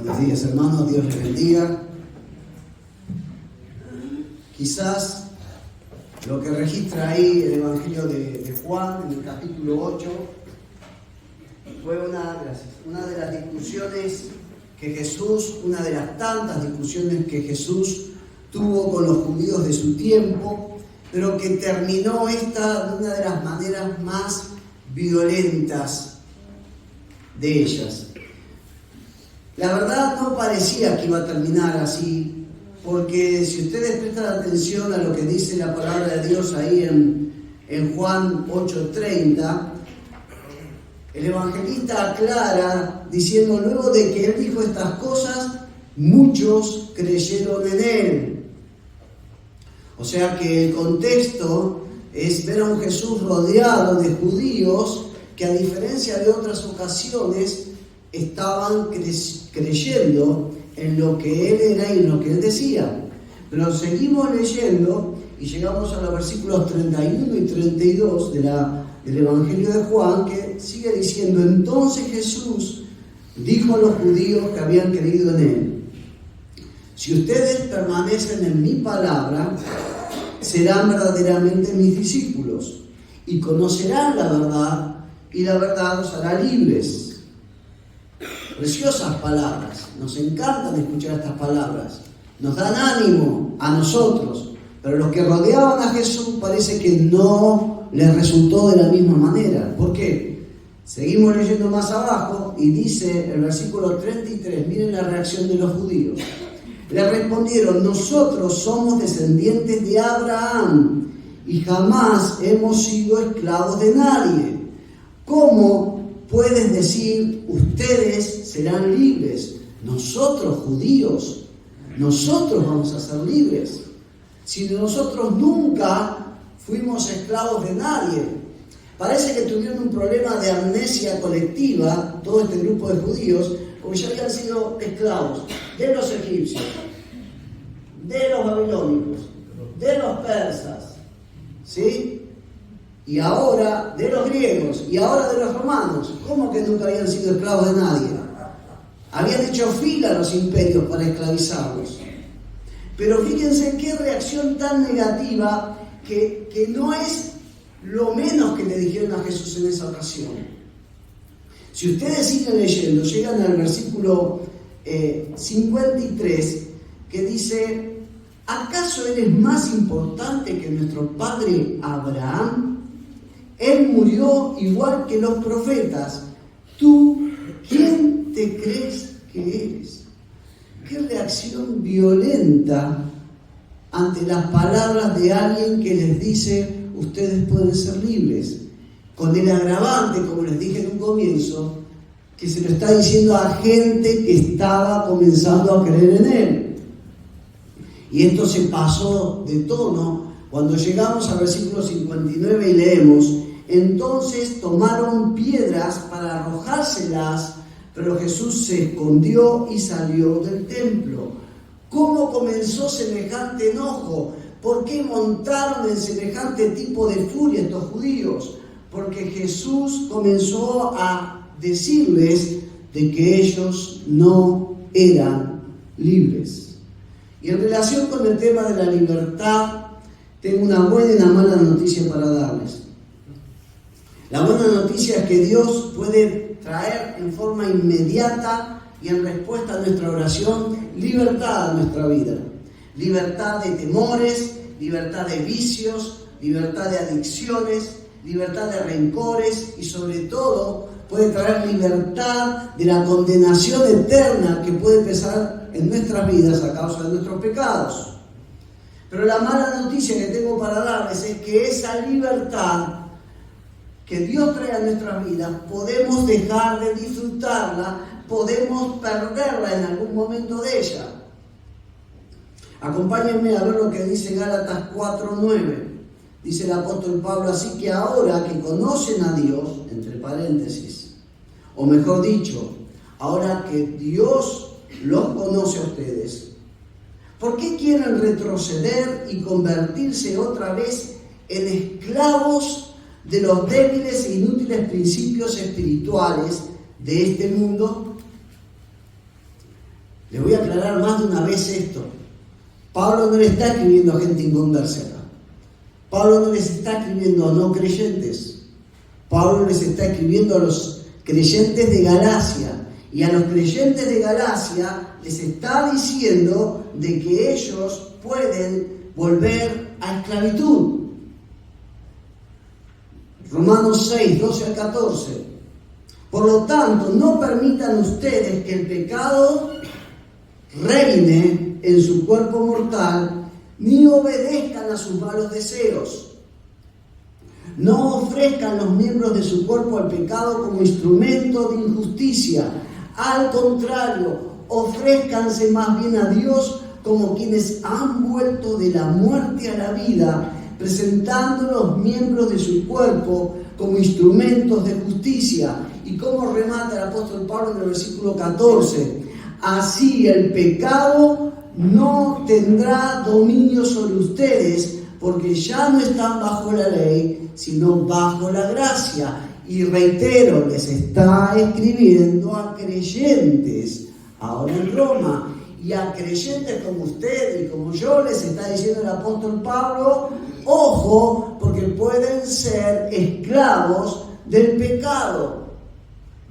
Buenos días, hermanos, Dios les bendiga. Quizás lo que registra ahí el Evangelio de Juan, en el capítulo 8, fue una de las discusiones que Jesús, una de las tantas discusiones que Jesús tuvo con los judíos de su tiempo, pero que terminó esta de una de las maneras más violentas de ellas. La verdad no parecía que iba a terminar así, porque si ustedes prestan atención a lo que dice la palabra de Dios ahí en Juan 8:30, el evangelista aclara diciendo: luego de que él dijo estas cosas, muchos creyeron en él. O sea que el contexto es ver a un Jesús rodeado de judíos que, a diferencia de otras ocasiones, estaban creyendo en lo que él era y en lo que él decía. Pero seguimos leyendo y llegamos a los versículos 31 y 32 del Evangelio de Juan, que sigue diciendo: entonces Jesús dijo a los judíos que habían creído en él: si ustedes permanecen en mi palabra, serán verdaderamente mis discípulos y conocerán la verdad, y la verdad os hará libres. Preciosas palabras, nos encantan escuchar estas palabras, nos dan ánimo a nosotros, pero los que rodeaban a Jesús parece que no les resultó de la misma manera. ¿Por qué? Seguimos leyendo más abajo y dice el versículo 33, miren la reacción de los judíos. Le respondieron: nosotros somos descendientes de Abraham y jamás hemos sido esclavos de nadie. ¿Cómo puedes decir ustedes serán libres? Nosotros, judíos, nosotros vamos a ser libres. Si nosotros nunca fuimos esclavos de nadie. Parece que tuvieron un problema de amnesia colectiva, todo este grupo de judíos, porque ya habían sido esclavos de los egipcios, de los babilónicos, de los persas, ¿sí? Y ahora de los griegos, y ahora de los romanos. ¿Cómo que nunca habían sido esclavos de nadie? Habían hecho fila los imperios para esclavizarlos. Pero fíjense qué reacción tan negativa, que no es lo menos que le dijeron a Jesús en esa ocasión. Si ustedes siguen leyendo, llegan al versículo 53, que dice: ¿acaso eres más importante que nuestro padre Abraham? Él murió igual que los profetas. ¿Tú quién te crees que eres? Qué reacción violenta ante las palabras de alguien que les dice: ustedes pueden ser libres. Con el agravante, como les dije en un comienzo, que se lo está diciendo a gente que estaba comenzando a creer en él. Y esto se pasó de tono cuando llegamos al versículo 59 y leemos: entonces tomaron piedras para arrojárselas, pero Jesús se escondió y salió del templo. ¿Cómo comenzó semejante enojo? ¿Por qué montaron en semejante tipo de furia estos judíos? Porque Jesús comenzó a decirles de que ellos no eran libres. Y en relación con el tema de la libertad, tengo una buena y una mala noticia para darles. La buena noticia es que Dios puede traer en forma inmediata y en respuesta a nuestra oración libertad a nuestra vida. Libertad de temores, libertad de vicios, libertad de adicciones, libertad de rencores y sobre todo puede traer libertad de la condenación eterna que puede pesar en nuestras vidas a causa de nuestros pecados. Pero la mala noticia que tengo para darles es que esa libertad que Dios trae a nuestras vidas, podemos dejar de disfrutarla, podemos perderla en algún momento de ella. Acompáñenme a ver lo que dice Gálatas 4:9. Dice el apóstol Pablo: así que ahora que conocen a Dios, entre paréntesis, o mejor dicho, ahora que Dios los conoce a ustedes, ¿por qué quieren retroceder y convertirse otra vez en esclavos de los débiles e inútiles principios espirituales de este mundo? aclarar más de una vez esto. Pablo no le está escribiendo a gente inconversa. Pablo no les está escribiendo a no creyentes. Pablo les está escribiendo a los creyentes de Galacia. Y a los creyentes de Galacia les está diciendo de que ellos pueden volver a esclavitud. Romanos 6, 12 al 14. Por lo tanto, no permitan ustedes que el pecado reine en su cuerpo mortal, ni obedezcan a sus malos deseos. No ofrezcan los miembros de su cuerpo al pecado como instrumento de injusticia. Al contrario, ofrézcanse más bien a Dios como quienes han vuelto de la muerte a la vida, presentando los miembros de su cuerpo como instrumentos de justicia. Y como remata el apóstol Pablo en el versículo 14, así el pecado no tendrá dominio sobre ustedes, porque ya no están bajo la ley, sino bajo la gracia. Y reitero, les está escribiendo a creyentes, ahora en Roma, y a creyentes como usted y como yo, les está diciendo el apóstol Pablo, ojo, porque pueden ser esclavos del pecado.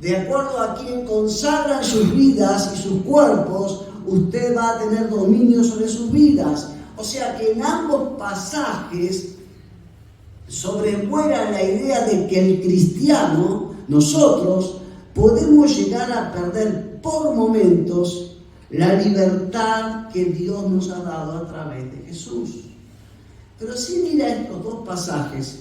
De acuerdo a quien consagran sus vidas y sus cuerpos, usted va a tener dominio sobre sus vidas. O sea que en ambos pasajes sobrevuela la idea de que el cristiano, nosotros, podemos llegar a perder por momentos la libertad que Dios nos ha dado a través de Jesús. Pero si mira estos dos pasajes,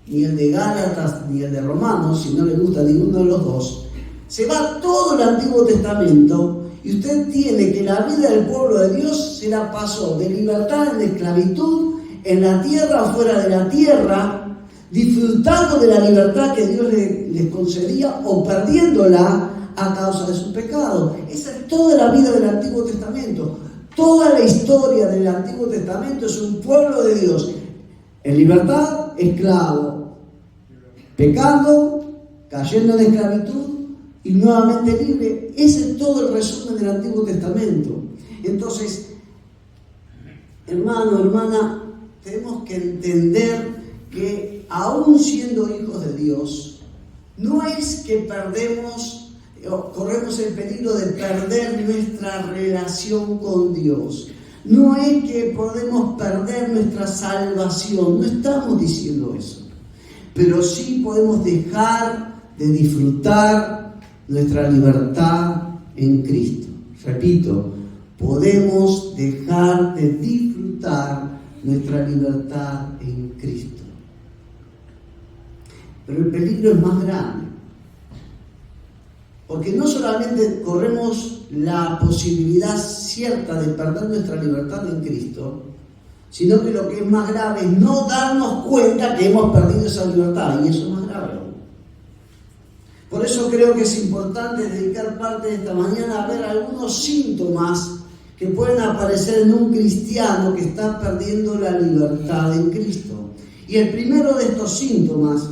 ni el de Gálatas ni el de Romanos, si no le gusta ninguno de los dos, se va todo el Antiguo Testamento y usted tiene que la vida del pueblo de Dios se la pasó de libertad en esclavitud, en la tierra o fuera de la tierra, disfrutando de la libertad que Dios les concedía o perdiéndola a causa de su pecado. Esa es toda la vida del Antiguo Testamento. Toda la historia del Antiguo Testamento es un pueblo de Dios en libertad, esclavo, pecando, cayendo en esclavitud y nuevamente libre. Ese es todo el resumen del Antiguo Testamento. Entonces, hermano, hermana, tenemos que entender que aún siendo hijos de Dios, no es que corremos el peligro de perder nuestra relación con Dios. No es que podemos perder nuestra salvación, no estamos diciendo eso. Pero sí podemos dejar de disfrutar nuestra libertad en Cristo. Repito, podemos dejar de disfrutar nuestra libertad en Cristo. Pero el peligro es más grande. Porque no solamente corremos la posibilidad cierta de perder nuestra libertad en Cristo, sino que lo que es más grave es no darnos cuenta que hemos perdido esa libertad, y eso es más grave aún. Por eso creo que es importante dedicar parte de esta mañana a ver algunos síntomas que pueden aparecer en un cristiano que está perdiendo la libertad en Cristo. Y el primero de estos síntomas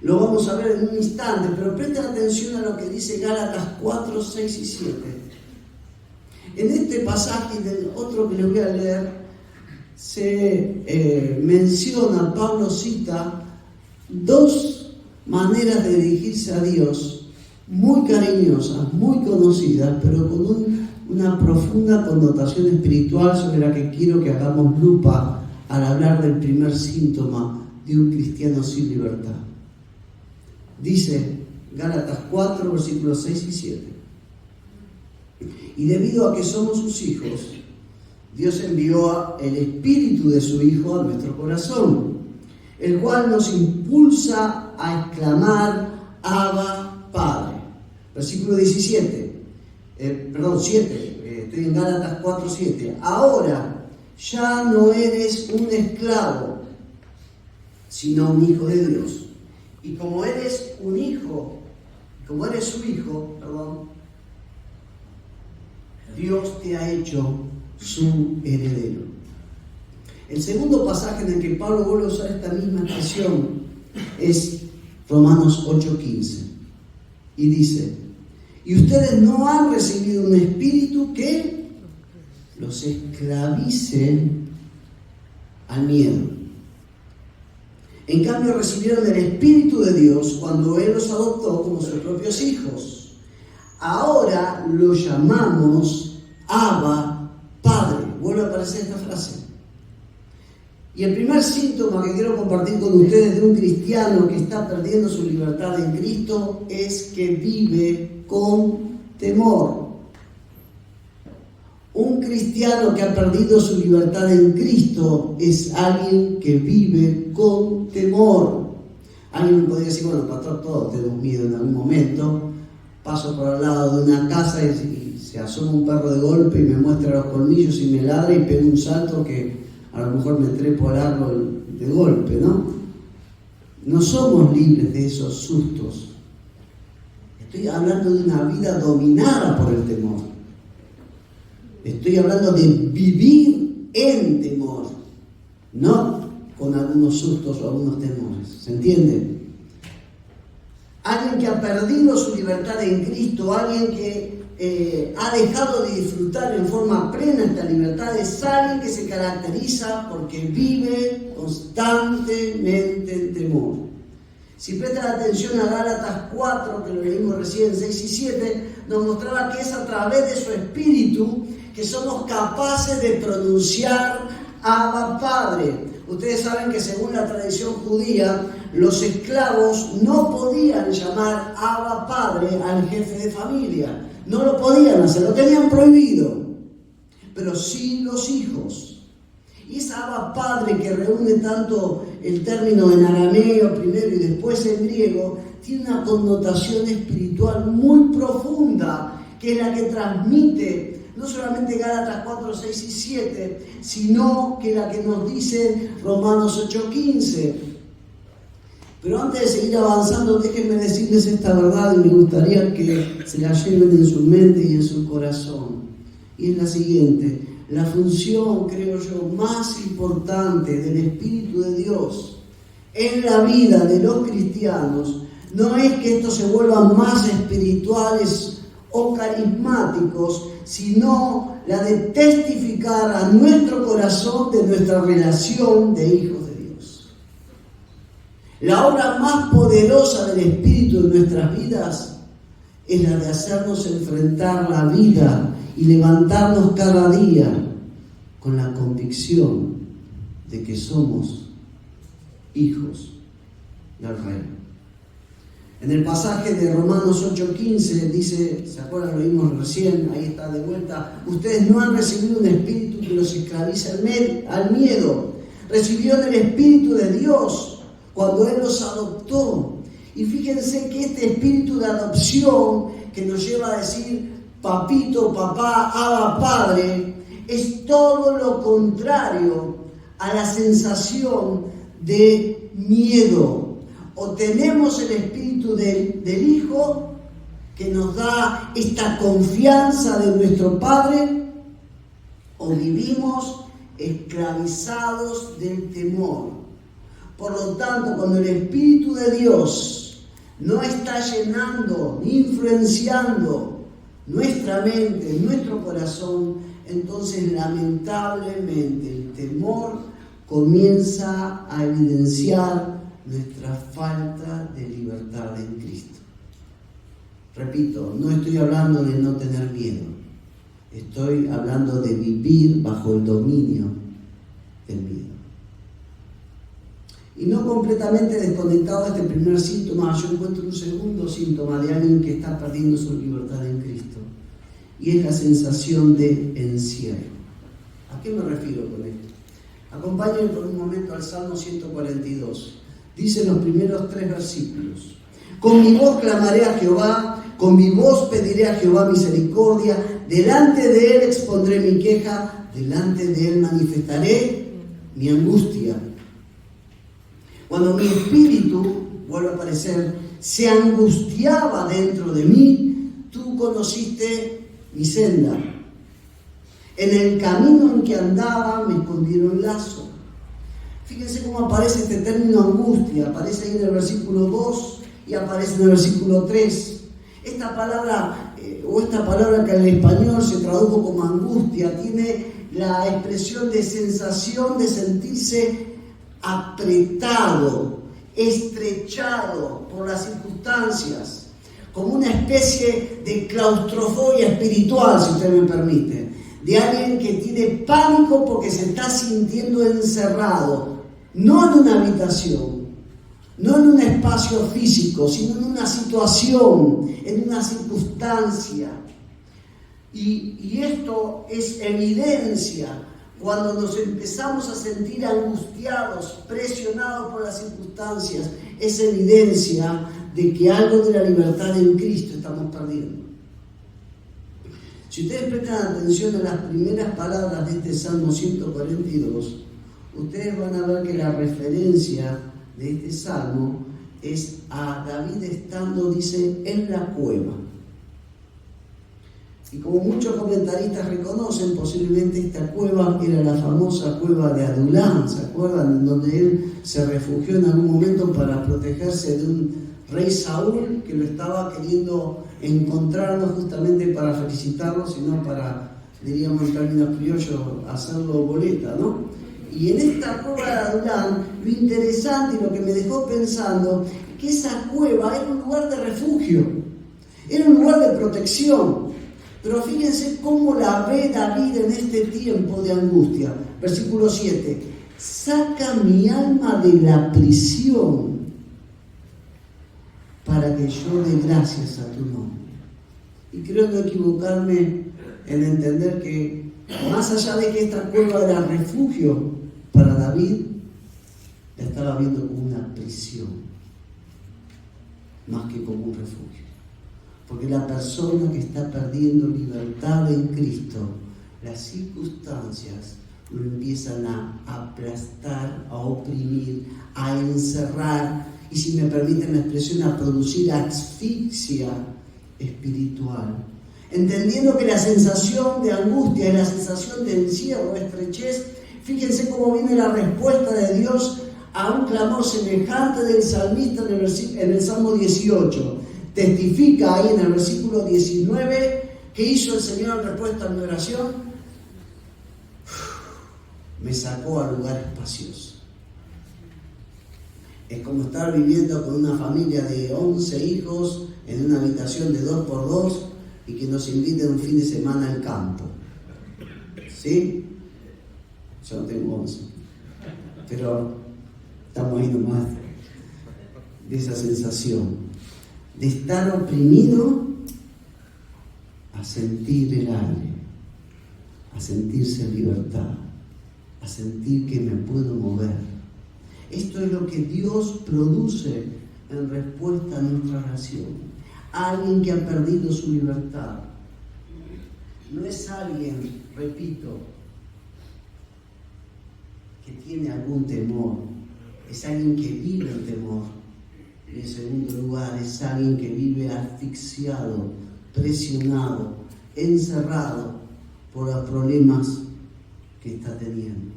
lo vamos a ver en un instante, pero presten atención a lo que dice Gálatas 4, 6 y 7. En este pasaje y del otro que les voy a leer, se menciona, Pablo cita dos maneras de dirigirse a Dios, muy cariñosas, muy conocidas, pero con una profunda connotación espiritual sobre la que quiero que hagamos lupa al hablar del primer síntoma de un cristiano sin libertad. Dice Gálatas 4, versículos 6 y 7. Y debido a que somos sus hijos, Dios envió el Espíritu de su Hijo a nuestro corazón, el cual nos impulsa a exclamar, Abba, Padre. Versículo 7. Estoy en Gálatas 4, 7. Ahora ya no eres un esclavo, sino un hijo de Dios. Y como eres su hijo, Dios te ha hecho su heredero. El segundo pasaje en el que Pablo vuelve a usar esta misma expresión es Romanos 8:15. Y dice, Y ustedes no han recibido un espíritu que los esclavice al miedo. En cambio recibieron el Espíritu de Dios cuando Él los adoptó como sus propios hijos. Ahora lo llamamos Abba, Padre. Vuelve a aparecer esta frase. Y el primer síntoma que quiero compartir con ustedes de un cristiano que está perdiendo su libertad en Cristo es que vive con temor. Un cristiano que ha perdido su libertad en Cristo es alguien que vive con temor. Alguien me podría decir, bueno, pastor, todos tenemos miedo en algún momento. Paso por al lado de una casa y se asoma un perro de golpe y me muestra los colmillos y me ladra y pega un salto que a lo mejor me trepo al árbol de golpe, ¿no? No somos libres de esos sustos. Estoy hablando de una vida dominada por el temor. Estoy hablando de vivir en temor, no con algunos sustos o algunos temores. ¿Se entiende? Alguien que ha perdido su libertad en Cristo, alguien que ha dejado de disfrutar en forma plena esta libertad, es alguien que se caracteriza porque vive constantemente en temor. Si prestan atención a Gálatas 4, que lo leímos recién, 6 y 7, nos mostraba que es a través de su espíritu que somos capaces de pronunciar Abba Padre. Ustedes saben que según la tradición judía, los esclavos no podían llamar Abba Padre al jefe de familia. No lo podían hacer, lo tenían prohibido. Pero sí los hijos. Y esa Abba Padre que reúne tanto el término en arameo primero y después en griego, tiene una connotación espiritual muy profunda, que es la que transmite no solamente Gálatas 4, 6 y 7, sino que la que nos dice Romanos 8, 15. Pero antes de seguir avanzando, déjenme decirles esta verdad y me gustaría que se la lleven en su mente y en su corazón. Y es la siguiente: la función, creo yo, más importante del Espíritu de Dios en la vida de los cristianos no es que estos se vuelvan más espirituales o carismáticos, sino la de testificar a nuestro corazón de nuestra relación de hijos de Dios. La obra más poderosa del Espíritu en nuestras vidas es la de hacernos enfrentar la vida y levantarnos cada día con la convicción de que somos hijos del Rey. En el pasaje de Romanos 8:15 dice, ¿se acuerdan? Lo vimos recién, ahí está de vuelta. Ustedes no han recibido un espíritu que los esclavice al miedo. Recibieron el Espíritu de Dios cuando Él los adoptó. Y fíjense que este espíritu de adopción que nos lleva a decir papito, papá, Abba, Padre, es todo lo contrario a la sensación de miedo. O tenemos el espíritu del Hijo que nos da esta confianza de nuestro Padre, o vivimos esclavizados del temor. Por lo tanto, cuando el Espíritu de Dios no está llenando ni influenciando nuestra mente, nuestro corazón, entonces lamentablemente el temor comienza a evidenciar nuestra falta de libertad en Cristo. Repito, no estoy hablando de no tener miedo, estoy hablando de vivir bajo el dominio del miedo. Y no completamente desconectado de este primer síntoma, yo encuentro un segundo síntoma de alguien que está perdiendo su libertad en Cristo, y es la sensación de encierro. ¿A qué me refiero con esto? Acompáñenme por un momento al Salmo 142. Dice los primeros 3 versículos: con mi voz clamaré a Jehová, con mi voz pediré a Jehová misericordia, delante de Él expondré mi queja, delante de Él manifestaré mi angustia. Cuando mi espíritu, vuelve a aparecer, se angustiaba dentro de mí, tú conociste mi senda. En el camino en que andaba me escondieron lazo. Fíjense cómo aparece este término angustia. Aparece ahí en el versículo 2 y aparece en el versículo 3. Esta palabra que en español se tradujo como angustia, tiene la expresión de sensación de sentirse apretado, estrechado por las circunstancias, como una especie de claustrofobia espiritual, si usted me permite, de alguien que tiene pánico porque se está sintiendo encerrado, no en una habitación, no en un espacio físico, sino en una situación, en una circunstancia. Y esto es evidencia cuando nos empezamos a sentir angustiados, presionados por las circunstancias, es evidencia de que algo de la libertad en Cristo estamos perdiendo. Si ustedes prestan atención a las primeras palabras de este Salmo 142, ustedes van a ver que la referencia de este salmo es a David estando, dice, en la cueva. Y como muchos comentaristas reconocen, posiblemente esta cueva era la famosa cueva de Adulán, ¿se acuerdan? En donde él se refugió en algún momento para protegerse de un rey Saúl que lo estaba queriendo encontrar, no justamente para felicitarlo, sino para, diríamos en términos criollos, hacerlo boleta, ¿no? Y en esta cueva de Adulán, lo interesante y lo que me dejó pensando, es que esa cueva era un lugar de refugio, era un lugar de protección. Pero fíjense cómo la ve David en este tiempo de angustia. Versículo 7. Saca mi alma de la prisión para que yo dé gracias a tu nombre. Y creo no equivocarme en entender que más allá de que esta cueva era refugio para David, la estaba viendo como una prisión, más que como un refugio. Porque la persona que está perdiendo libertad en Cristo, las circunstancias lo empiezan a aplastar, a oprimir, a encerrar y, si me permiten la expresión, a producir asfixia espiritual. Entendiendo que la sensación de angustia y la sensación de encierro, estrechez, fíjense cómo viene la respuesta de Dios a un clamor semejante del salmista en el Salmo 18. Testifica ahí en el versículo 19, ¿qué hizo el Señor en respuesta a mi oración? Me sacó a lugar espacioso. Es como estar viviendo con una familia de 11 hijos en una habitación de 2x2 y que nos inviten un fin de semana al campo. ¿Sí? Yo no tengo 11, pero estamos ahí nomás de esa sensación de estar oprimido a sentir el aire, a sentirse en libertad, a sentir que me puedo mover. Esto es lo que Dios produce en respuesta a nuestra oración. Alguien que ha perdido su libertad. No es alguien, repito, que tiene algún temor. Es alguien que vive el temor. Y en segundo lugar, es alguien que vive asfixiado, presionado, encerrado por los problemas que está teniendo.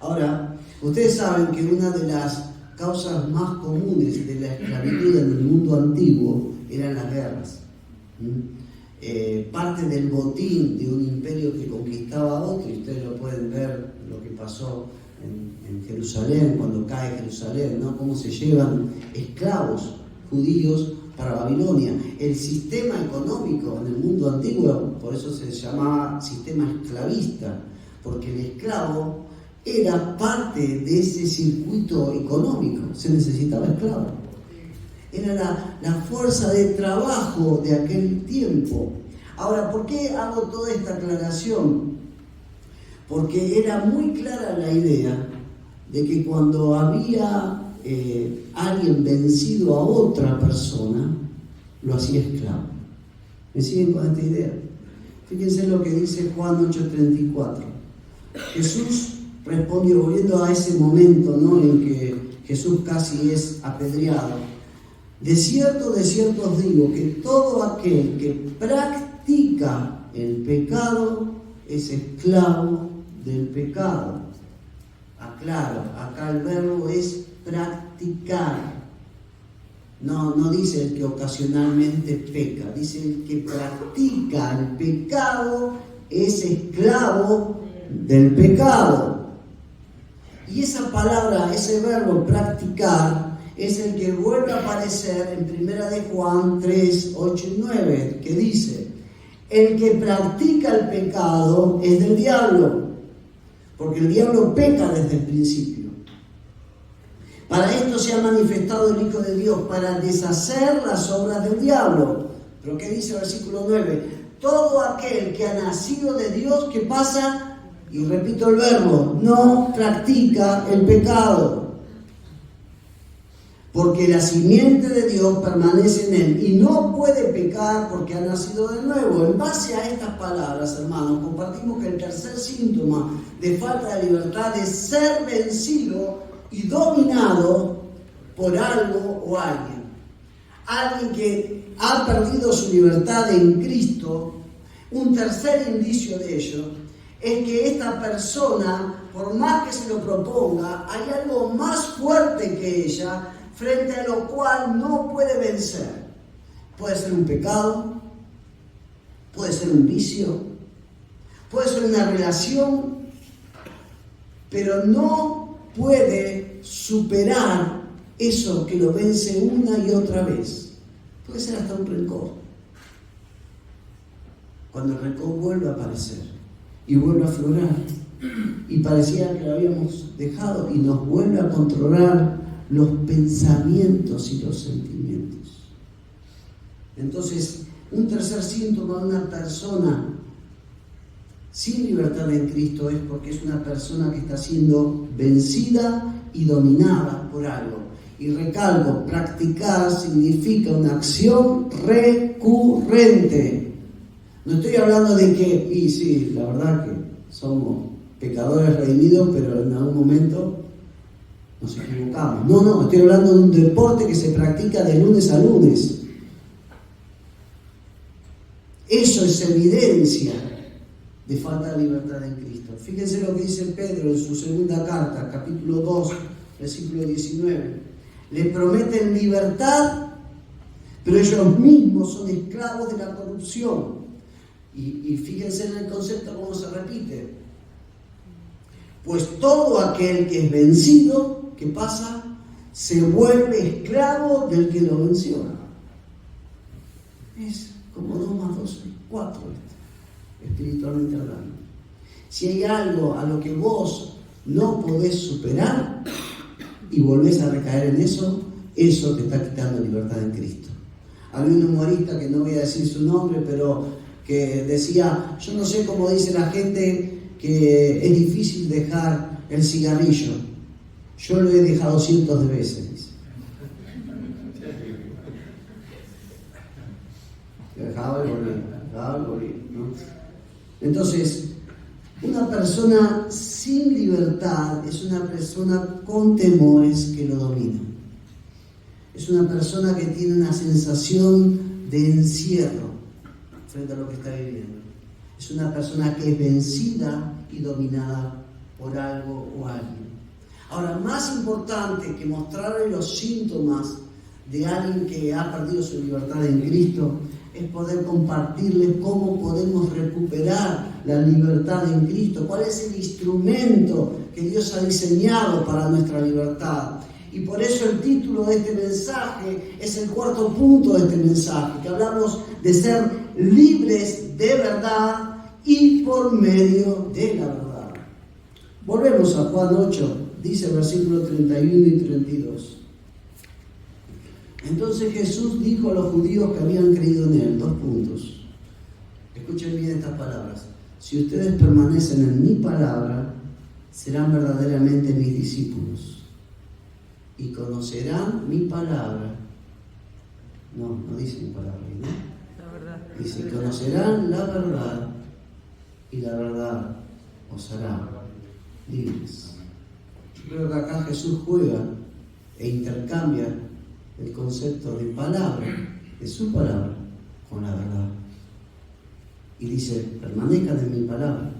Ahora, ustedes saben que una de las causas más comunes de la esclavitud en el mundo antiguo eran las guerras. Parte del botín de un imperio que conquistaba a otro, y ustedes lo pueden ver, lo que pasó en Jerusalén, cuando cae Jerusalén, ¿no? Cómo se llevan esclavos judíos para Babilonia. El sistema económico en el mundo antiguo, por eso se llamaba sistema esclavista, porque el esclavo era parte de ese circuito económico, se necesitaba esclavo. Era la fuerza de trabajo de aquel tiempo. Ahora, ¿por qué hago toda esta aclaración? Porque era muy clara la idea de que cuando había alguien vencido a otra persona, lo hacía esclavo. ¿Me siguen con esta idea? Fíjense lo que dice Juan 8:34. Jesús respondió, volviendo a ese momento, ¿no?, en que Jesús casi es apedreado. De cierto os digo que todo aquel que practica el pecado es esclavo del pecado. Aclaro, acá el verbo es practicar. No dice el que ocasionalmente peca, dice el que practica el pecado es esclavo del pecado. Y esa palabra, ese verbo practicar, es el que vuelve a aparecer en 1 de Juan 3, 8 y 9, que dice: el que practica el pecado es del diablo, porque el diablo peca desde el principio. Para esto se ha manifestado el Hijo de Dios, para deshacer las obras del diablo. Pero ¿qué dice el versículo 9? Todo aquel que ha nacido de Dios, ¿qué pasa? Y repito el verbo, no practica el pecado. Porque la simiente de Dios permanece en él y no puede pecar porque ha nacido de nuevo. En base a estas palabras, hermanos, compartimos que el tercer síntoma de falta de libertad es ser vencido y dominado por algo o alguien. Alguien que ha perdido su libertad en Cristo. Un tercer indicio de ello es que esta persona, por más que se lo proponga, hay algo más fuerte que ella, frente a lo cual no puede vencer. Puede ser un pecado, puede ser un vicio, puede ser una relación, pero no puede superar eso que lo vence una y otra vez. Puede ser hasta un rencor. Cuando el rencor vuelve a aparecer y vuelve a aflorar, y parecía que lo habíamos dejado, y nos vuelve a controlar los pensamientos y los sentimientos. Entonces, un tercer síntoma de una persona sin libertad en Cristo es porque es una persona que está siendo vencida y dominada por algo. Y recalco, practicar significa una acción recurrente. No estoy hablando de que, y sí, la verdad que somos pecadores redimidos, pero en algún momento nos equivocamos. No, estoy hablando de un deporte que se practica de lunes a lunes. Eso es evidencia de falta de libertad en Cristo. Fíjense lo que dice Pedro en su segunda carta, capítulo 2, versículo 19. Le prometen libertad, pero ellos mismos son esclavos de la corrupción. Y fíjense en el concepto cómo se repite. Pues todo aquel que es vencido, ¿qué pasa? Se vuelve esclavo del que lo venció. Es como 2 más 2 es 4, espiritualmente hablando. Si hay algo a lo que vos no podés superar y volvés a recaer en eso, eso te está quitando libertad en Cristo. Había un humorista, que no voy a decir su nombre, pero que decía: yo no sé cómo dice la gente que es difícil dejar el cigarrillo. Yo lo he dejado cientos de veces, dice. Dejaba y volvía, ¿no? Entonces, una persona sin libertad es una persona con temores que lo dominan. Es una persona que tiene una sensación de encierro frente a lo que está viviendo. Es una persona que es vencida y dominada por algo o alguien. Ahora, más importante que mostrarle los síntomas de alguien que ha perdido su libertad en Cristo, es poder compartirles cómo podemos recuperar la libertad en Cristo, cuál es el instrumento que Dios ha diseñado para nuestra libertad. Y por eso el título de este mensaje es el cuarto punto de este mensaje, que hablamos de ser libres de verdad y por medio de la verdad. Volvemos a Juan 8, dice el versículo 31 y 32. Entonces Jesús dijo a los judíos que habían creído en él, 2 puntos. Escuchen bien estas palabras. Si ustedes permanecen en mi palabra, serán verdaderamente mis discípulos y conocerán mi palabra. No dice mi palabra, ¿no? La verdad. Dice: conocerán la verdad y la verdad os hará libres. Yo creo que acá Jesús juega e intercambia el concepto de palabra, de su palabra, con la verdad. Y dice: permanezcan en mi palabra.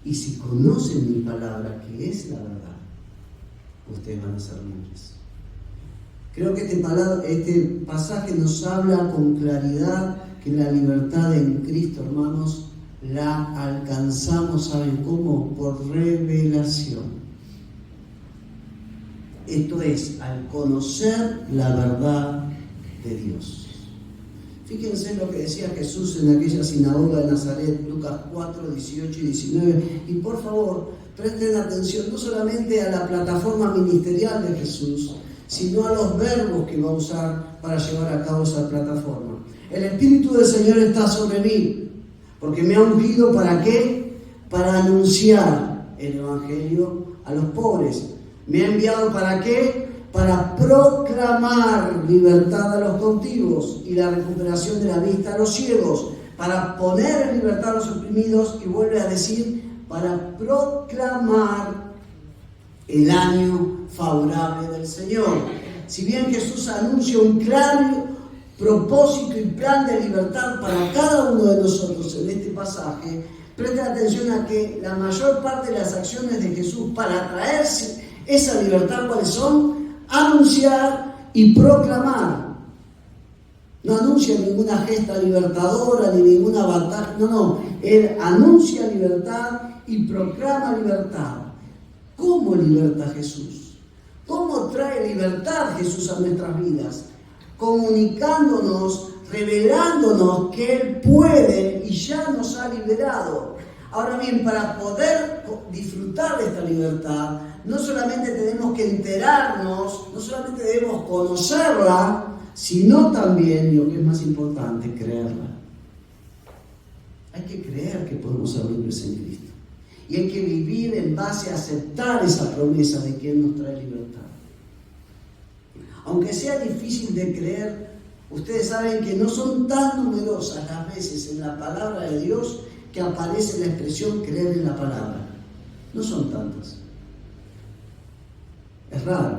Y si conocen mi palabra, que es la verdad, ustedes van a ser libres. Creo que este pasaje nos habla con claridad que la libertad en Cristo, hermanos, la alcanzamos, ¿saben cómo? Por revelación. Esto es, al conocer la verdad de Dios. Fíjense lo que decía Jesús en aquella sinagoga de Nazaret, Lucas 4, 18 y 19. Y por favor, presten atención no solamente a la plataforma ministerial de Jesús, sino a los verbos que va a usar para llevar a cabo esa plataforma. El Espíritu del Señor está sobre mí, porque me ha ungido ¿para qué? Para anunciar el Evangelio a los pobres. Me ha enviado ¿para qué? Para proclamar libertad a los cautivos y la recuperación de la vista a los ciegos, para poner en libertad a los oprimidos, y vuelve a decir, para proclamar el año favorable del Señor. Si bien Jesús anuncia un claro propósito y plan de libertad para cada uno de nosotros en este pasaje, presten atención a que la mayor parte de las acciones de Jesús para traerse esa libertad, ¿cuáles son? Anunciar y proclamar. No anuncia ninguna gesta libertadora ni ninguna batalla, no, Él anuncia libertad y proclama libertad. ¿Cómo liberta Jesús? ¿Cómo trae libertad Jesús a nuestras vidas? Comunicándonos, revelándonos que Él puede y ya nos ha liberado. Ahora bien, para poder disfrutar de esta libertad, no solamente tenemos que enterarnos, no solamente debemos conocerla, sino también, lo que es más importante, creerla. Hay que creer que podemos ser libres en Cristo. Y hay que vivir en base a aceptar esa promesa de que Él nos trae libertad. Aunque sea difícil de creer, ustedes saben que no son tan numerosas las veces en la palabra de Dios que aparece la expresión creer en la palabra. No son tantas. Es raro.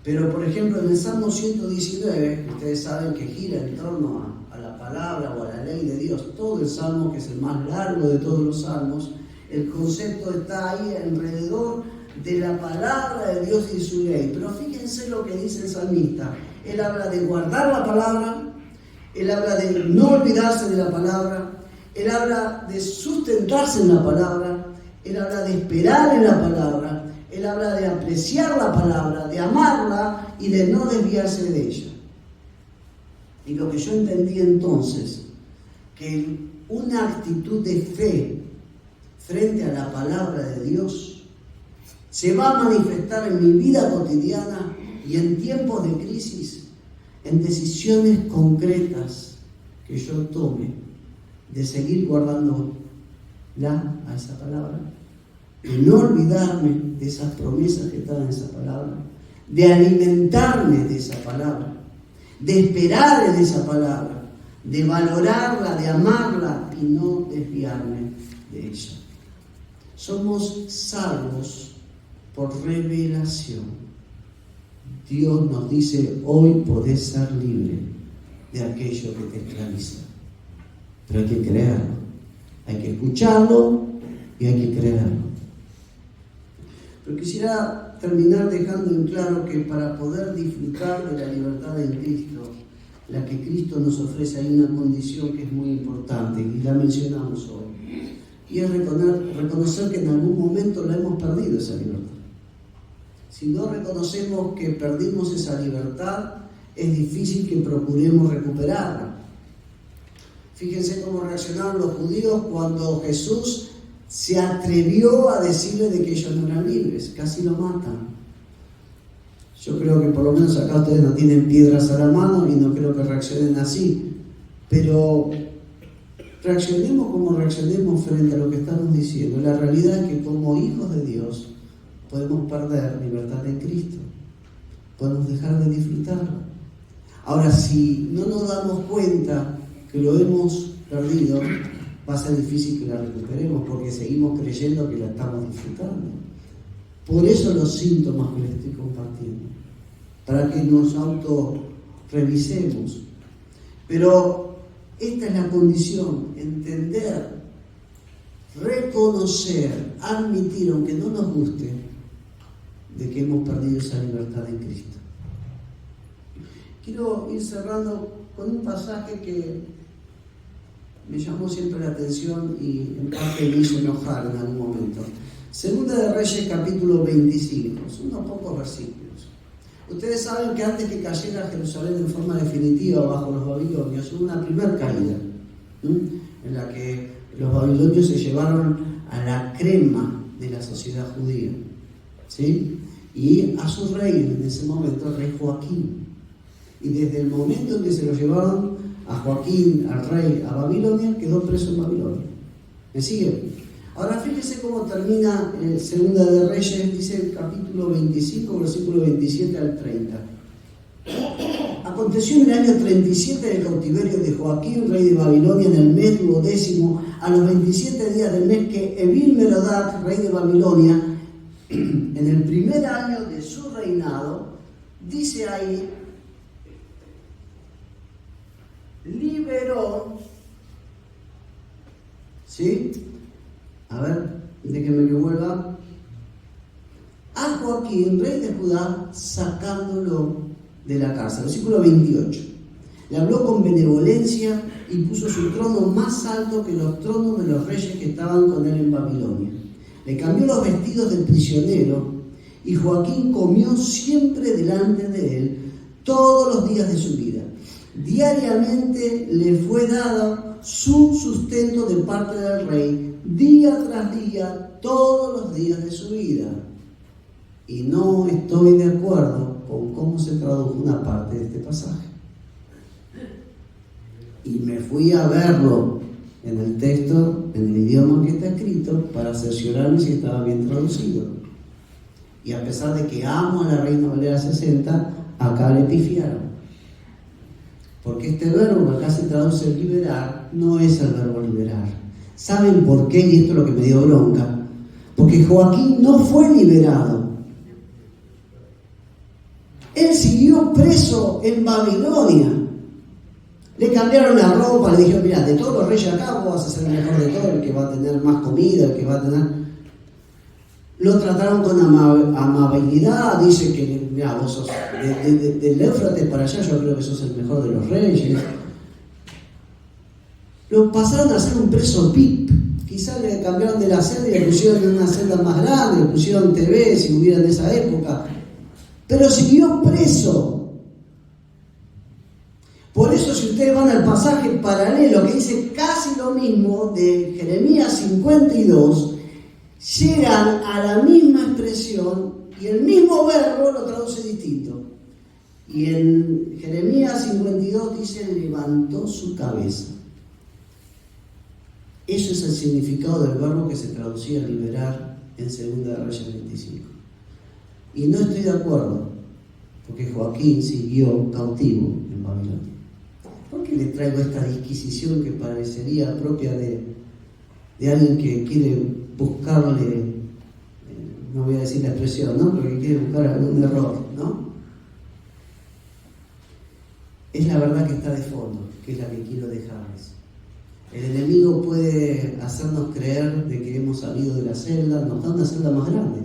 Pero, por ejemplo, en el Salmo 119, ustedes saben que gira en torno a la palabra o a la ley de Dios. Todo el Salmo, que es el más largo de todos los salmos, el concepto está ahí alrededor de la palabra de Dios y su ley. Pero fíjense lo que dice el salmista. Él habla de guardar la palabra, él habla de no olvidarse de la palabra, él habla de sustentarse en la palabra, él habla de esperar en la palabra, él habla de apreciar la palabra, de amarla y de no desviarse de ella. Y lo que yo entendí entonces, que una actitud de fe frente a la palabra de Dios se va a manifestar en mi vida cotidiana y en tiempos de crisis, en decisiones concretas que yo tome de seguir guardándola a esa palabra, de no olvidarme de esas promesas que están en esa palabra, de alimentarme de esa palabra, de esperar en esa palabra, de valorarla, de amarla y no desviarme de ella. Somos salvos por revelación. Dios nos dice, hoy podés ser libre de aquello que te esclaviza. Pero hay que creerlo, hay que escucharlo y hay que creerlo. Pero quisiera terminar dejando en claro que para poder disfrutar de la libertad en Cristo, la que Cristo nos ofrece, hay una condición que es muy importante y la mencionamos hoy. Y es reconocer que en algún momento la hemos perdido esa libertad. Si no reconocemos que perdimos esa libertad, es difícil que procuremos recuperarla. Fíjense cómo reaccionaron los judíos cuando Jesús se atrevió a decirle de que ellos no eran libres. Casi lo matan. Yo creo que por lo menos acá ustedes no tienen piedras a la mano y no creo que reaccionen así. Pero reaccionemos como reaccionemos frente a lo que estamos diciendo. La realidad es que como hijos de Dios podemos perder libertad en Cristo. Podemos dejar de disfrutarla. Ahora, si no nos damos cuenta que lo hemos perdido, va a ser difícil que la recuperemos porque seguimos creyendo que la estamos disfrutando. Por eso los síntomas que les estoy compartiendo, para que nos auto-revisemos. Pero esta es la condición, entender, reconocer, admitir, aunque no nos guste, de que hemos perdido esa libertad en Cristo. quiero ir cerrando con un pasaje que me llamó siempre la atención y en parte me hizo enojar en algún momento. Segunda de Reyes, capítulo 25, son unos pocos versículos. Ustedes saben que antes que cayera Jerusalén en forma definitiva bajo los babilonios, hubo una primera caída, en la que los babilonios se llevaron a la crema de la sociedad judía, ¿sí? Y a su rey en ese momento, el rey Joaquín. Y desde el momento en que se lo llevaron a Joaquín, al rey, a Babilonia, quedó preso en Babilonia. ¿Me siguen? Ahora fíjese cómo termina Segunda de Reyes, dice el capítulo 25, versículo 27 al 30. Aconteció en el año 37 del cautiverio de Joaquín, rey de Babilonia, en el mes 12, a los 27 días del mes, que Evil-Merodach, rey de Babilonia, en el primer año de su reinado, dice ahí, liberó, ¿sí? A ver, déjenme que vuelva. A Joaquín, rey de Judá, sacándolo de la cárcel. Versículo 28. Le habló con benevolencia y puso su trono más alto que los tronos de los reyes que estaban con él en Babilonia. Le cambió los vestidos del prisionero y Joaquín comió siempre delante de él todos los días de su vida. Diariamente le fue dado su sustento de parte del rey, día tras día, todos los días de su vida. Y no estoy de acuerdo con cómo se tradujo una parte de este pasaje. Y me fui a verlo en el texto, en el idioma que está escrito, para cerciorarme si estaba bien traducido. Y a pesar de que amo a la Reina Valera 60, acá le pifiaron. Porque este verbo que acá se traduce liberar, no es el verbo liberar. ¿Saben por qué? Y esto es lo que me dio bronca. Porque Joaquín no fue liberado. Él siguió preso en Babilonia. Le cambiaron la ropa, le dijeron, mira, de todos los reyes acá vos vas a ser el mejor de todos, el que va a tener más comida, el que va a tener... Lo trataron con amabilidad, dice que, mira, vos sos del Éufrates para allá, yo creo que sos el mejor de los reyes. Lo pasaron a ser un preso VIP. Quizás le cambiaron de la celda y le pusieron en una celda más grande, le pusieron TV si hubiera en esa época. Pero siguió preso. Por eso, si ustedes van al pasaje paralelo que dice casi lo mismo de Jeremías 52, llegan a la misma expresión y el mismo verbo lo traduce distinto. Y en Jeremías 52 dice, levantó su cabeza. Eso es el significado del verbo que se traducía liberar en Segunda de Reyes 25. Y no estoy de acuerdo, porque Joaquín siguió cautivo en Babilonia. ¿Por qué les traigo esta disquisición que parecería propia de alguien que quiere buscarle, no voy a decir la expresión, ¿no? Pero que quiere buscar algún error, ¿no? Es la verdad que está de fondo, que es la que quiero dejarles. El enemigo puede hacernos creer de que hemos salido de la celda, nos da una celda más grande.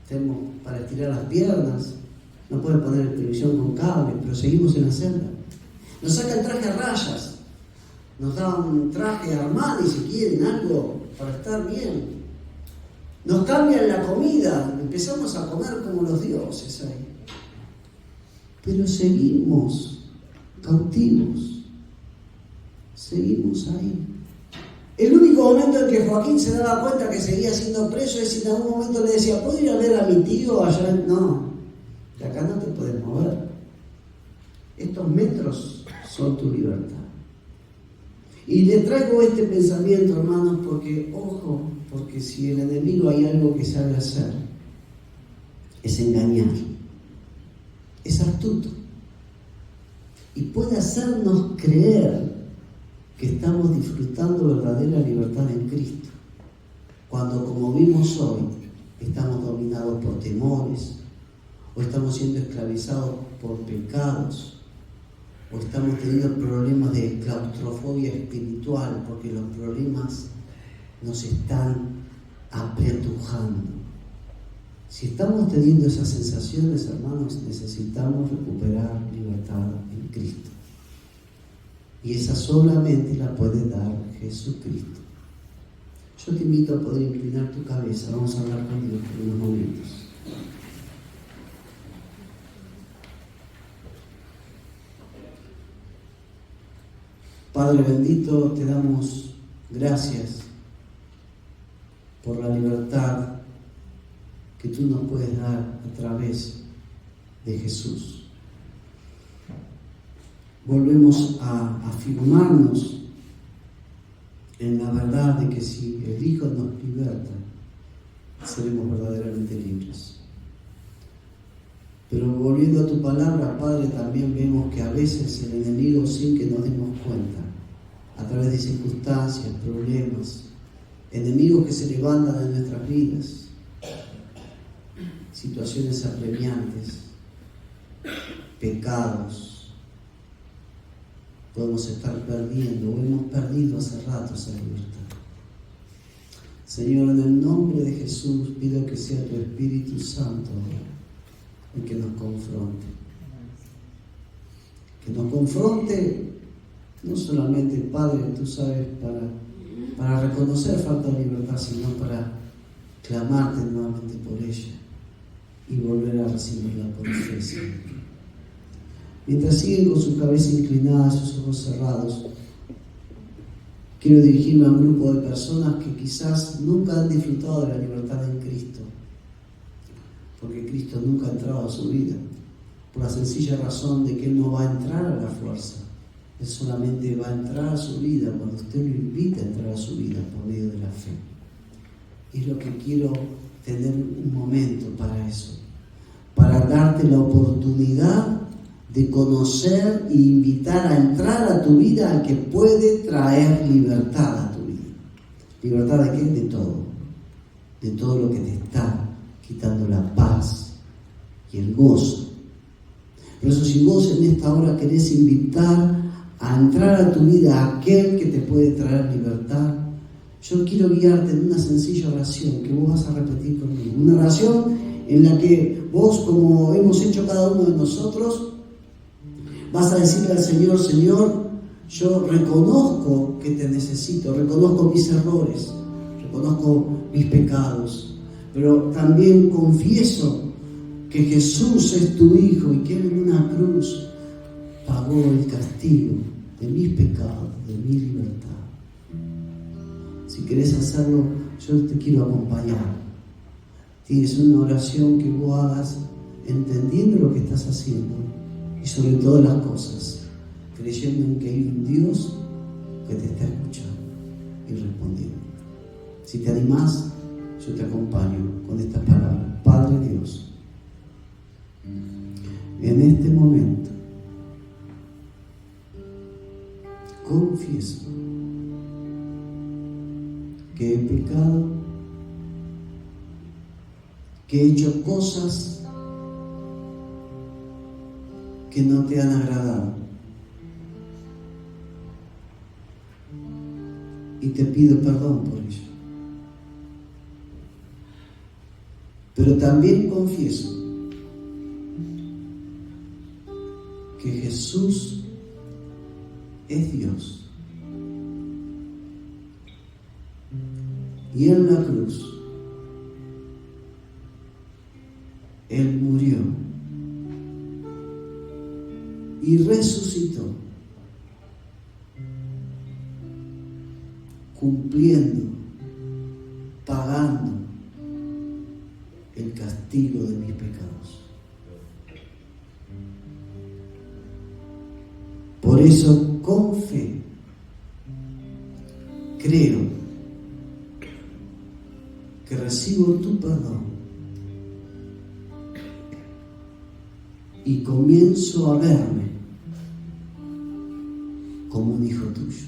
Tenemos para estirar las piernas, no puede poner televisión con cable, pero seguimos en la celda. Nos sacan traje a rayas, nos dan un traje Armani si quieren, algo para estar bien. Nos cambian la comida, empezamos a comer como los dioses ahí. Pero seguimos cautivos, seguimos ahí. El único momento en que Joaquín se daba cuenta que seguía siendo preso es si en algún momento le decía, ¿puedo ir a ver a mi tío allá? No, de acá no te puedes mover. Estos metros son tu libertad. Y le traigo este pensamiento, hermanos, porque, ojo, porque si el enemigo hay algo que sabe hacer, es engañar. Es astuto. Y puede hacernos creer que estamos disfrutando verdadera libertad en Cristo, cuando, como vimos hoy, estamos dominados por temores, o estamos siendo esclavizados por pecados, o estamos teniendo problemas de claustrofobia espiritual, porque los problemas nos están apretujando. Si estamos teniendo esas sensaciones, hermanos, necesitamos recuperar libertad en Cristo. Y esa solamente la puede dar Jesucristo. Yo te invito a poder inclinar tu cabeza. Vamos a hablar con Dios por unos momentos. Padre bendito, te damos gracias por la libertad que tú nos puedes dar a través de Jesús. Volvemos a afirmarnos en la verdad de que si el Hijo nos liberta, seremos verdaderamente libres. Pero volviendo a tu palabra, Padre, también vemos que a veces el enemigo, sin que nos demos cuenta, a través de circunstancias, problemas, enemigos que se levantan en nuestras vidas, situaciones apremiantes, pecados, podemos estar perdiendo o hemos perdido hace rato esa libertad. Señor, en el nombre de Jesús pido que sea tu Espíritu Santo el que nos confronte. Que nos confronte no solamente, Padre, tú sabes, para reconocer falta de libertad, sino para clamarte nuevamente por ella y volver a recibirla por fe, Señor. Mientras siguen con su cabeza inclinada, sus ojos cerrados, quiero dirigirme a un grupo de personas que quizás nunca han disfrutado de la libertad en Cristo, porque Cristo nunca ha entrado a su vida, por la sencilla razón de que Él no va a entrar a la fuerza. Él solamente va a entrar a su vida cuando usted lo invita a entrar a su vida por medio de la fe. Y es lo que quiero tener un momento para eso, para darte la oportunidad de conocer e invitar a entrar a tu vida al que puede traer libertad a tu vida. ¿Libertad de qué? De todo lo que te está quitando la paz y el gozo. Por eso, si vos en esta hora querés invitar a entrar a tu vida a aquel que te puede traer libertad, yo quiero guiarte en una sencilla oración que vos vas a repetir conmigo. Una oración en la que vos, como hemos hecho cada uno de nosotros, vas a decirle al Señor: Señor, yo reconozco que te necesito, reconozco mis errores, reconozco mis pecados, pero también confieso que Jesús es tu Hijo y que Él en una cruz pagó el castigo de mis pecados, de mi libertad. Si querés hacerlo, yo te quiero acompañar. Tienes una oración que vos hagas entendiendo lo que estás haciendo y sobre todas las cosas, creyendo en que hay un Dios que te está escuchando y respondiendo. Si te animás, yo te acompaño con estas palabras. Padre Dios, en este momento confieso que he pecado, que he hecho cosas que no te han agradado, y te pido perdón por ello. Pero también confieso que Jesús es Dios, y en la cruz Él murió y resucitó, cumpliendo, pagando el castigo de mis pecados. Por eso, con fe, creo que recibo tu perdón y comienzo a verme como un hijo tuyo.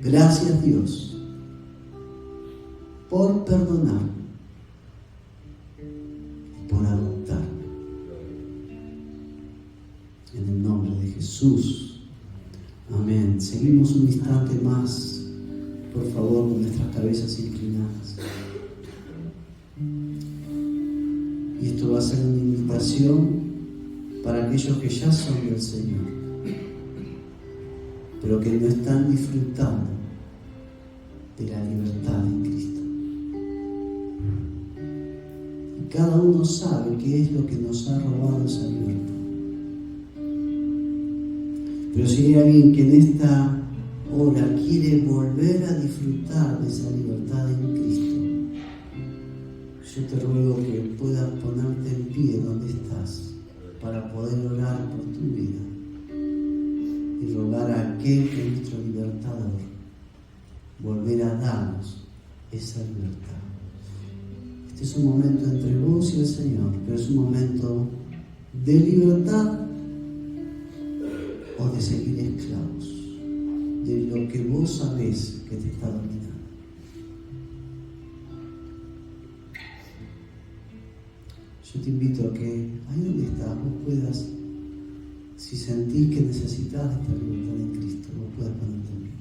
Gracias, Dios, por perdonarme y por adoptarme. En el nombre de Jesús. Amén. Seguimos un instante más, por favor, con nuestras cabezas inclinadas. Y esto va a ser una invitación para aquellos que ya son del Señor, pero que no están disfrutando de la libertad en Cristo. Y cada uno sabe qué es lo que nos ha robado esa libertad. Pero si hay alguien que en esta hora quiere volver a disfrutar de esa libertad en Cristo, yo te ruego que puedas ponerte en pie donde estás para poder orar por tu vida y rogar a aquel que es nuestro libertador volver a darnos esa libertad. Este es un momento entre vos y el Señor, pero es un momento de libertad o de seguir esclavos de lo que vos sabés que te está dominando. Yo te invito a que ahí donde estás vos puedas, si sentís que necesitas esta libertad en Cristo, vos puedas ponerte en pie.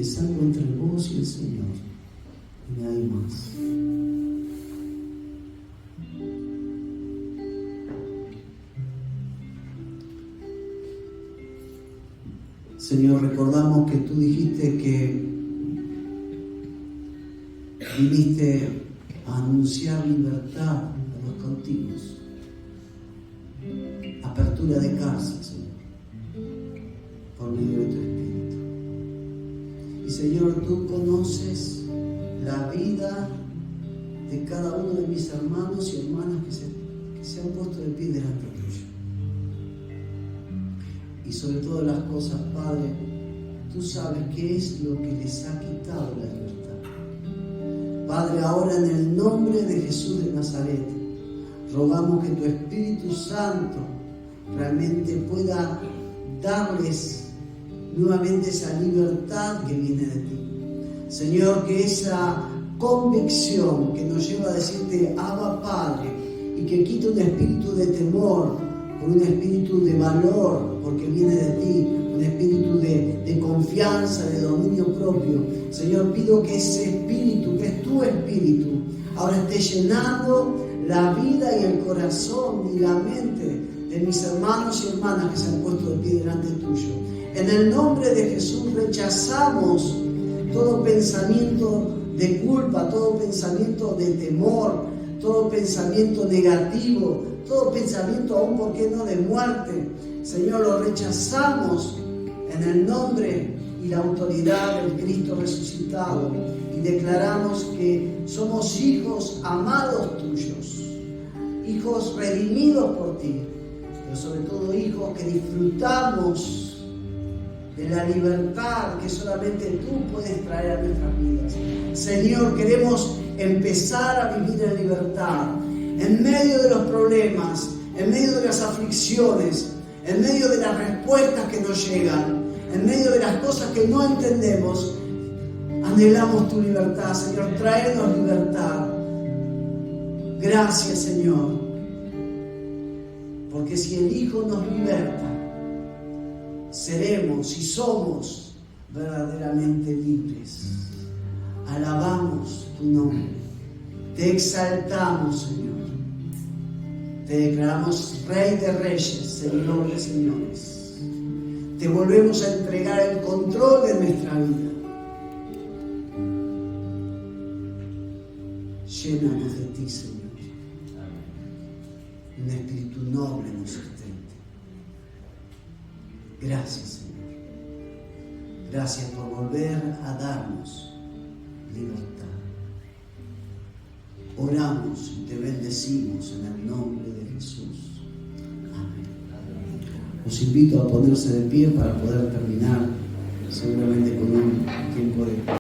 Es algo entre vos y el Señor y nadie más. Señor, recordamos que tú dijiste que viniste a anunciar libertad a los cautivos, apertura de cárcel, Señor, por medio de tu Espíritu. Y Señor, tú conoces la vida de cada uno de mis hermanos y hermanas que se han puesto de pie delante tuyo. Y sobre todas las cosas, Padre, tú sabes qué es lo que les ha quitado la libertad. Padre, ahora en el nombre de Jesús de Nazaret, rogamos que tu Espíritu Santo realmente pueda darles nuevamente esa libertad que viene de ti. Señor, que esa convicción que nos lleva a decirte Abba Padre y que quita un espíritu de temor por un espíritu de valor, porque viene de ti, un espíritu de confianza, de dominio propio. Señor, pido que ese espíritu, que es tu espíritu, ahora esté llenando la vida y el corazón y la mente de mis hermanos y hermanas que se han puesto de pie delante tuyo. En el nombre de Jesús rechazamos todo pensamiento de culpa, todo pensamiento de temor, todo pensamiento negativo, todo pensamiento aún, ¿por qué no?, de muerte. Señor, lo rechazamos en el nombre y la autoridad del Cristo resucitado y declaramos que somos hijos amados tuyos, hijos redimidos por ti, pero sobre todo hijos que disfrutamos de la libertad que solamente tú puedes traer a nuestras vidas. Señor, queremos empezar a vivir en libertad, en medio de los problemas, en medio de las aflicciones, en medio de las respuestas que nos llegan, en medio de las cosas que no entendemos. Anhelamos tu libertad, Señor, tráenos libertad. Gracias, Señor, porque si el Hijo nos liberta, seremos y somos verdaderamente libres. Alabamos tu nombre, te exaltamos, Señor, te declaramos Rey de Reyes, Señor de Señores. Te volvemos a entregar el control de nuestra vida. Llénanos de ti, Señor. Un espíritu noble nos sustente. Gracias, Señor. Gracias por volver a darnos libertad. Oramos y te bendecimos en el nombre de Jesús. Amén. Os invito a ponerse de pie para poder terminar seguramente con un tiempo de